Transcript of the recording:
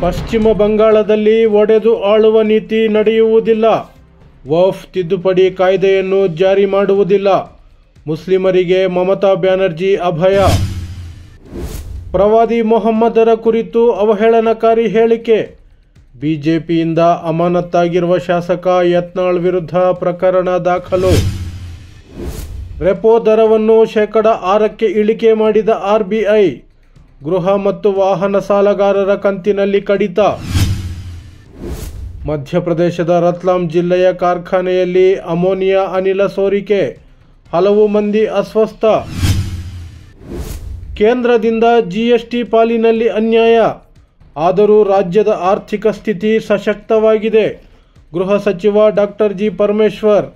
ಪಶ್ಚಿಮ ಬಂಗಾಳದಲ್ಲಿ ಒಡೆದು ಆಳುವ ನೀತಿ ನಡೆಯುವುದಿಲ್ಲ. ವಕ್ಫ್ ತಿದ್ದುಪಡಿ ಕಾಯ್ದೆಯನ್ನು ಜಾರಿ ಮಾಡುವುದಿಲ್ಲ. ಮುಸ್ಲಿಮರಿಗೆ ಮಮತಾ ಬ್ಯಾನರ್ಜಿ ಅಭಯ. ಪ್ರವಾದಿ ಮೊಹಮ್ಮದರ ಕುರಿತು ಅವಹೇಳನಕಾರಿ ಹೇಳಿಕೆ. ಬಿಜೆಪಿಯಿಂದ ಅಮಾನತ್ತಾಗಿರುವ ಶಾಸಕ ಯತ್ನಾಳ್ ವಿರುದ್ಧ ಪ್ರಕರಣ ದಾಖಲು. ರೆಪೋ ದರವನ್ನು ಶೇಕಡ 6ಕ್ಕೆ ಇಳಿಕೆ ಮಾಡಿದ RBI. ಗೃಹ ಮತ್ತು ವಾಹನ ಸಾಲಗಾರರ ಕಂತಿನಲ್ಲಿ ಕಡಿತ. ಮಧ್ಯಪ್ರದೇಶದ ರತ್ಲಾಮ್ ಜಿಲ್ಲೆಯ ಕಾರ್ಖಾನೆಯಲ್ಲಿ ಅಮೋನಿಯಾ ಅನಿಲ ಸೋರಿಕೆ. ಹಲವು ಮಂದಿ ಅಸ್ವಸ್ಥ. ಕೇಂದ್ರದಿಂದ GST ಪಾಲಿನಲ್ಲಿ ಅನ್ಯಾಯ. ಆದರೂ ರಾಜ್ಯದ ಆರ್ಥಿಕ ಸ್ಥಿತಿ ಸಶಕ್ತವಾಗಿದೆ. ಗೃಹ ಸಚಿವ ಡಾಕ್ಟರ್ ಜಿ ಪರಮೇಶ್ವರ್.